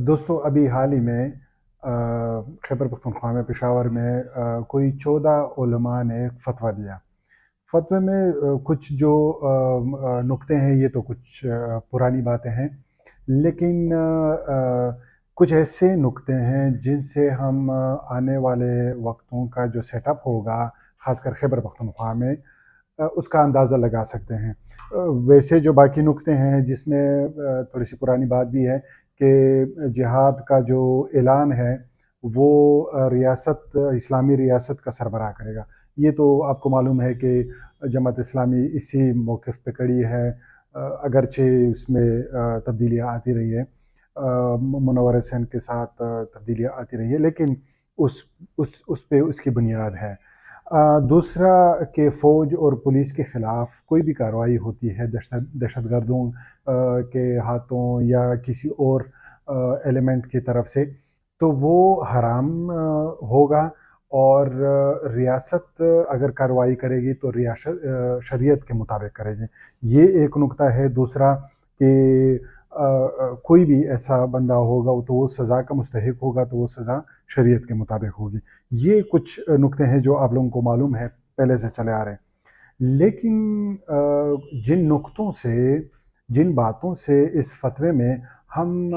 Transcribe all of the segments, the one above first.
دوستو ابھی حال ہی میں خیبر پختونخوا میں پشاور میں کوئی 14 علماء نے ایک فتویٰ دیا۔ فتوے میں کچھ جو نکتے ہیں، یہ تو کچھ پرانی باتیں ہیں، لیکن کچھ ایسے نکتے ہیں جن سے ہم آنے والے وقتوں کا جو سیٹ اپ ہوگا، خاص کر خیبر پختونخوا میں، اس کا اندازہ لگا سکتے ہیں۔ ویسے جو باقی نکتے ہیں جس میں تھوڑی سی پرانی بات بھی ہے کہ جہاد کا جو اعلان ہے وہ اسلامی ریاست کا سربراہ کرے گا۔ یہ تو آپ کو معلوم ہے کہ جماعت اسلامی اسی موقف پہ کڑی ہے، اگرچہ اس میں تبدیلیاں آتی رہی ہے، منور حسین کے ساتھ تبدیلیاں آتی رہی ہے، لیکن اس پہ اس کی بنیاد ہے۔ دوسرا کہ فوج اور پولیس کے خلاف کوئی بھی کارروائی ہوتی ہے دہشت گردوں کے ہاتھوں یا کسی اور ایلیمنٹ کی طرف سے، تو وہ حرام ہوگا، اور ریاست اگر کارروائی کرے گی تو شریعت کے مطابق کرے گی۔ یہ ایک نکتہ ہے۔ دوسرا کہ کوئی بھی ایسا بندہ ہوگا تو وہ سزا کا مستحق ہوگا، تو وہ سزا شریعت کے مطابق ہوگی۔ یہ کچھ نکتے ہیں جو آپ لوگوں کو معلوم ہے، پہلے سے چلے آ رہے ہیں، لیکن جن نکتوں سے، جن باتوں سے اس فتوے میں ہم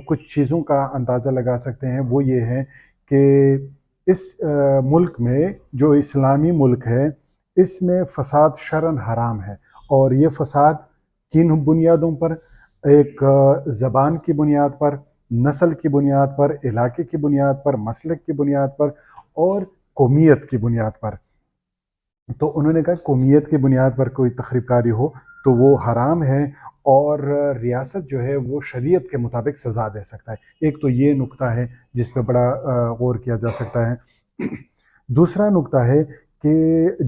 کچھ چیزوں کا اندازہ لگا سکتے ہیں، وہ یہ ہے کہ اس ملک میں جو اسلامی ملک ہے، اس میں فساد شرعاً حرام ہے، اور یہ فساد کن بنیادوں پر؟ ایک زبان کی بنیاد پر، نسل کی بنیاد پر، علاقے کی بنیاد پر، مسلک کی بنیاد پر، اور قومیت کی بنیاد پر۔ تو انہوں نے کہا قومیت کی بنیاد پر کوئی تخریب کاری ہو تو وہ حرام ہے، اور ریاست جو ہے وہ شریعت کے مطابق سزا دے سکتا ہے۔ ایک تو یہ نکتہ ہے جس پہ بڑا غور کیا جا سکتا ہے۔ دوسرا نکتہ ہے کہ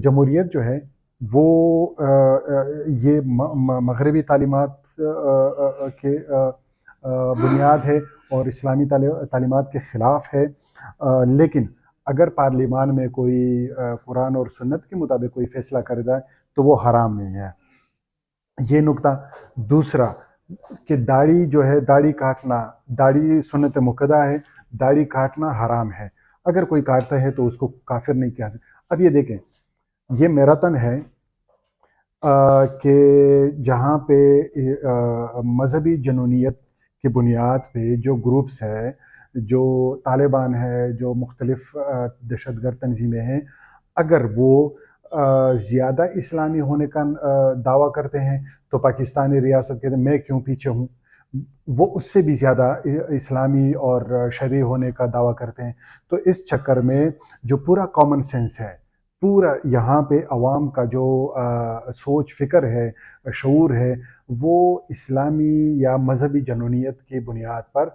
جمہوریت جو ہے وہ یہ مغربی تعلیمات کے بنیاد ہے اور اسلامی تعلیمات کے خلاف ہے، لیکن اگر پارلیمان میں کوئی قرآن اور سنت کے مطابق کوئی فیصلہ کر جائے تو وہ حرام نہیں ہے۔ یہ نکتہ۔ دوسرا کہ داڑھی جو ہے، داڑھی کاٹنا، داڑھی سنت مؤکدہ ہے، داڑھی کاٹنا حرام ہے، اگر کوئی کاٹتا ہے تو اس کو کافر نہیں کہا سکتا۔ اب یہ دیکھیں، یہ میراتن ہے کہ جہاں پہ مذہبی جنونیت کی بنیاد پہ جو گروپس ہے، جو طالبان ہے، جو مختلف دہشت گرد تنظیمیں ہیں، اگر وہ زیادہ اسلامی ہونے کا دعویٰ کرتے ہیں تو پاکستانی ریاست کہتے ہیں میں کیوں پیچھے ہوں، وہ اس سے بھی زیادہ اسلامی اور شرعی ہونے کا دعویٰ کرتے ہیں۔ تو اس چکر میں جو پورا کامن سینس ہے، پورا یہاں پہ عوام کا جو سوچ فکر ہے، شعور ہے، وہ اسلامی یا مذہبی جنونیت کی بنیاد پر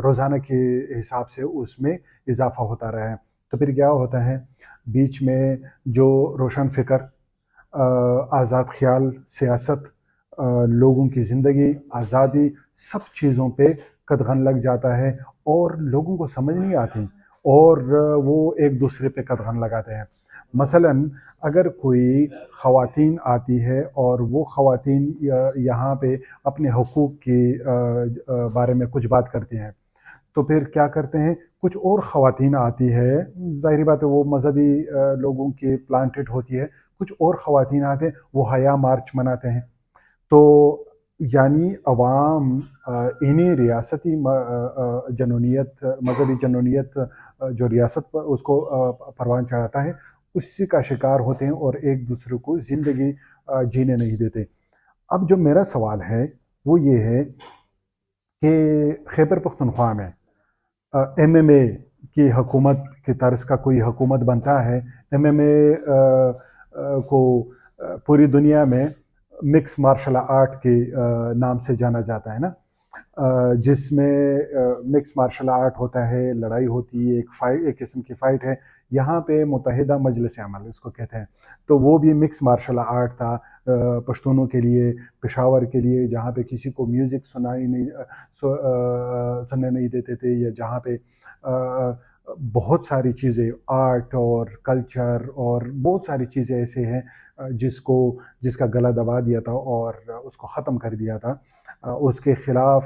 روزانہ کے حساب سے اس میں اضافہ ہوتا رہا ہے۔ تو پھر کیا ہوتا ہے، بیچ میں جو روشن فکر، آزاد خیال سیاست، لوگوں کی زندگی، آزادی، سب چیزوں پہ قدغن لگ جاتا ہے، اور لوگوں کو سمجھ نہیں آتی، اور وہ ایک دوسرے پہ قدغن لگاتے ہیں۔ مثلاً اگر کوئی خواتین آتی ہے اور وہ خواتین یہاں پہ اپنے حقوق کے بارے میں کچھ بات کرتی ہیں، تو پھر کیا کرتے ہیں، کچھ اور خواتین آتی ہے، ظاہری بات ہے وہ مذہبی لوگوں کی پلانٹڈ ہوتی ہے، کچھ اور خواتین آتے ہیں، وہ حیا مارچ مناتے ہیں۔ تو یعنی عوام انہی ریاستی جنونیت، مذہبی جنونیت جو ریاست پر اس کو پروان چڑھاتا ہے، اسی کا شکار ہوتے ہیں اور ایک دوسرے کو زندگی جینے نہیں دیتے۔ اب جو میرا سوال ہے وہ یہ ہے کہ خیبر پختونخوا میں ایم ایم اے کی حکومت کی طرز کا کوئی حکومت بنتا ہے۔ ایم ایم اے کو پوری دنیا میں مکس مارشل آرٹ کے نام سے جانا جاتا ہے نا، جس میں مکس مارشل آرٹ ہوتا ہے، لڑائی ہوتی ہے، ایک قسم کی فائٹ ہے۔ یہاں پہ متحدہ مجلس عمل اس کو کہتے ہیں، تو وہ بھی مکس مارشل آرٹ تھا پشتونوں کے لیے، پشاور کے لیے، جہاں پہ کسی کو میوزک سننے نہیں دیتے تھے، یا جہاں پہ بہت ساری چیزیں، آرٹ اور کلچر اور بہت ساری چیزیں ایسے ہیں جس کا گلا دبا دیا تھا اور اس کو ختم کر دیا تھا۔ اس کے خلاف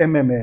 MMA,